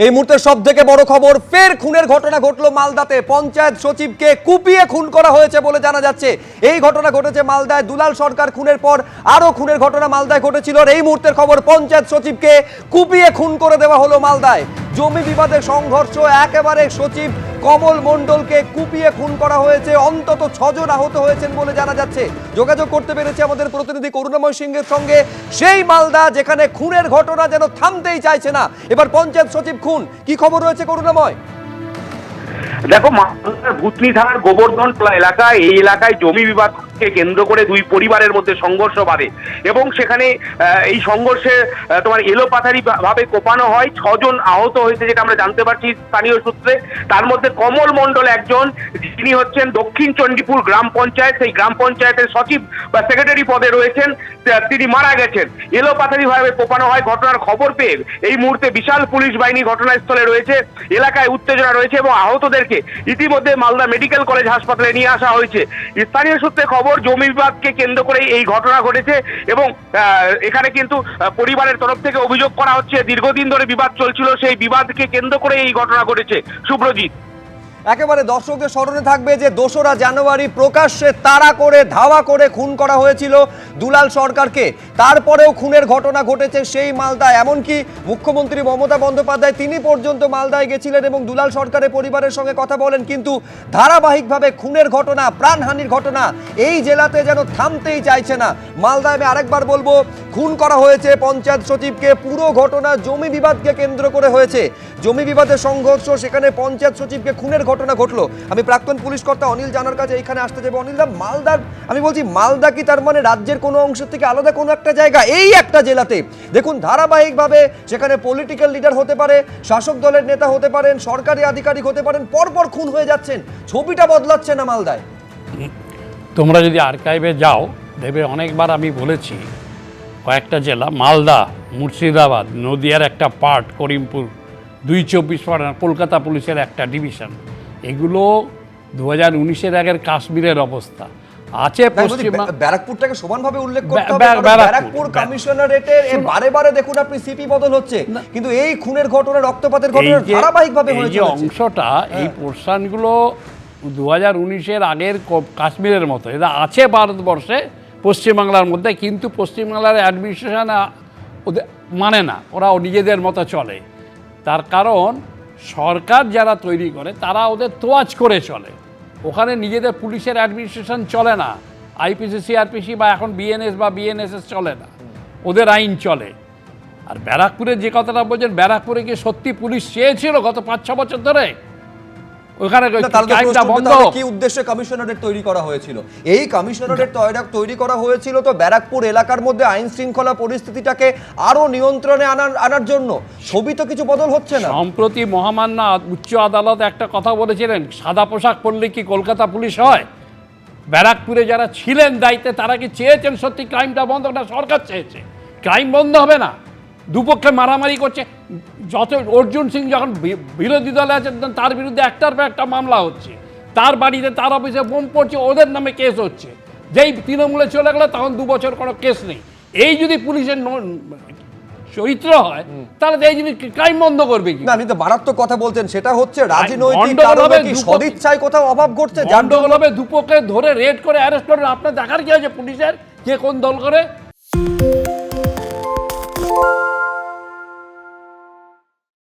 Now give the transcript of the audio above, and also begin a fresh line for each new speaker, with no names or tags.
এই মুহূর্তে সব থেকে বড় খবর, ফের খুনের ঘটনা ঘটলো মালদাতে। পঞ্চায়েত সচিবকে কুপিয়ে খুন করা হয়েছে বলে জানা যাচ্ছে। এই ঘটনা ঘটেছে মালদায়। দুলাল সরকার খুনের পর আরো খুনের ঘটনা মালদায় ঘটেছিল। আর এই মুহূর্তের খবর, পঞ্চায়েত সচিবকে কুপিয়ে খুন করে দেওয়া হলো মালদায়। জমি বিবাদের সংঘর্ষ, একেবারে সচিব কমল মণ্ডলকে কুপিয়ে খুন করা হয়েছে। অন্তত 6 জন আহত হয়েছেন বলে জানা যাচ্ছে। যোগাযোগ করতে পেরেছে আমাদের প্রতিনিধি করুণাময় সিংহের সঙ্গে। সেই মালদা যেখানে খুনের ঘটনা যেন থামতেই চাইছে না। এবার পঞ্চায়েত সচিব খুন, কি খবর রয়েছে করুণাময়?
দেখো, মালদার ভূতনি থানার গোবর্ধনটোলা এলাকায়, এই এলাকায় জমি বিবাদকে কেন্দ্র করে দুই পরিবারের মধ্যে সংঘর্ষ বাড়ে এবং সেখানে এই সংঘর্ষে তোমার এলোপাথারি ভাবে কোপানো হয়। 6 জন আহত হয়েছে যেটা আমরা জানতে পারছি স্থানীয় সূত্রে। তার মধ্যে কমল মণ্ডল একজন, যিনি হচ্ছেন দক্ষিণ চণ্ডীপুর গ্রাম পঞ্চায়েত, সেই গ্রাম পঞ্চায়েতের সচিব বা সেক্রেটারি পদে রয়েছেন, তিনি মারা গেছেন। এলোপাথারি ভাবে কোপানো হয়। ঘটনার খবর পেয়ে এই মুহূর্তে বিশাল পুলিশ বাহিনী ঘটনাস্থলে রয়েছে। এলাকায় উত্তেজনা রয়েছে এবং আহতদেরকে ইতিমধ্যে মালদা মেডিকেল কলেজ হাসপাতালে নিয়ে আসা হয়েছে। স্থানীয় সূত্রে খবর, জমি বিবাদকে কেন্দ্র করে এই ঘটনা ঘটেছে এবং এখানে কিন্তু পরিবারের তরফ থেকে অভিযোগ করা হচ্ছে দীর্ঘদিন ধরে বিবাদ চলছিল, সেই বিবাদকে কেন্দ্র করে এই ঘটনা ঘটেছে। সুব্রজিৎ,
একেবারে দর্শকদের স্মরণে থাকবে যে 2রা জানুয়ারি প্রকাশ্যে তাড়া করে ধাওয়া করে খুন করা হয়েছিল দুলাল সরকারকে। তারপরেও খুনের ঘটনা ঘটেছে সেই মালদায়। এমনকি মুখ্যমন্ত্রী মমতা বন্দ্যোপাধ্যায় তিনি পর্যন্ত মালদায় গেছিলেন এবং দুলাল সরকারের পরিবারের সঙ্গে কথা বলেন। কিন্তু ধারাবাহিকভাবে খুনের ঘটনা, প্রাণহানির ঘটনা এই জেলাতে যেন থামতেই চাইছে না। মালদায় আমি আরেকবার বলবো, খুন করা হয়েছে পঞ্চায়েত সচিবকে। পুরো ঘটনা জমি বিবাদকে কেন্দ্র করে হয়েছে। জমি বিবাদের সংঘর্ষ, সেখানে পঞ্চায়েত সচিবকে খুনের ঘটনা ঘটলো। আমি প্রাক্তন পুলিশ কর্তা অনিল জানার কাছে এইখানে আসতে যাবো। অনিলদা, মালদার, আমি বলছি মালদা কি তার মানে রাজ্যের কোনো অংশ থেকে আলাদা কোনো একটা জায়গা? এই একটা জেলাতে দেখুন ধারাবাহিকভাবে সেখানে পলিটিক্যাল লিডার হতে পারে, শাসক দলের নেতা হতে পারেন, সরকারি আধিকারিক হতে পারেন, পরপর খুন হয়ে যাচ্ছেন। ছবিটা বদলাচ্ছে না মালদায়?
তোমরা যদি আর্কাইভে যাও দেবে, অনেকবার আমি বলেছি কয়েকটা জেলা, মালদা, মুর্শিদাবাদ, নদিয়ার একটা পার্ট, করিমপুর, 2 24 পরগনা, কলকাতা পুলিশের একটা ডিভিশন, এগুলো 2019-এর আগের কাশ্মীরের অবস্থা আছে।
ব্যারাকপুরটাকে সমানভাবে উল্লেখ করতে হবে। ব্যারাকপুর কমিশনারেটের বারে বারে দেখুন আপনি সিপি বদল হচ্ছে, কিন্তু এই খুনের ঘটনা, রক্তপাতের ঘটনা ধারাবাহিকভাবে হয়েছে।
এই অংশটা, এই পোর্শনগুলো 2019-এর আগের কাশ্মীরের মতো এটা আছে ভারতবর্ষে, পশ্চিমবাংলার মধ্যে। কিন্তু পশ্চিমবাংলার অ্যাডমিনিস্ট্রেশন ওদের মানে না, ওরা নিজেদের মতো চলে। তার কারণ সরকার যারা তৈরি করে তারা ওদের তোয়াজ করে চলে। ওখানে নিজেদের পুলিশের অ্যাডমিনিস্ট্রেশন চলে না। আইপিসি, সিআরপিসি বা এখন বিএনএস বা বিএনএসএস চলে না, ওদের আইন চলে। আর ব্যারাকপুরে যে কথাটা বলছেন, ব্যারাকপুরে কি সত্যি পুলিশ চেয়েছিল গত 5-6 বছর ধরে? ওখানে
কি উদ্দেশ্যে কমিশনারেট তৈরি করা হয়েছিল? এই কমিশনারেট তৈরি করা হয়েছিল তো ব্যারাকপুর এলাকার মধ্যে আইন শৃঙ্খলা পরিস্থিতিটাকে আরো নিয়ন্ত্রণে আনার জন্য। ছবি তো কিছু বদল হচ্ছে না।
সম্প্রতি মহামান্য উচ্চ আদালত একটা কথা বলেছিলেন, সাদা পোশাক পরলে কি কলকাতা পুলিশ হয়? ব্যারাকপুরে যারা ছিলেন দায়িত্বে তারা কি চেয়েছেন সত্যি ক্রাইমটা বন্ধ? না সরকার চেয়েছে। ক্রাইম বন্ধ হবে না, দুপক্ষে মারামারি করছে। যত অর্জুন সিং যখন বিরোধী দলে আছেন, তার বিরুদ্ধে একটার পর একটা মামলা হচ্ছে, তার বাড়িতে, তার অফিসে বোম পড়ছে, ওদের নামে কেস হচ্ছে। যেই তৃণমূলে চলে গেল তখন 2 বছর কোনো কেস নেই। এই যদি পুলিশের চরিত্র হয় তাহলে এই জিনিস ক্রাইম বন্ধ করবে কি?
আপনি তো মারাত্মক কথা বলছেন, সেটা হচ্ছে রাজনৈতিক কারণে কি সদিচ্ছায় কোথাও অভাব ঘটছে?
গন্ডগোল হবে, দুপক্ষে ধরে রেড করে অ্যারেস্ট করবে। আপনার দেখার কি আছে পুলিশের কে কোন দল করে?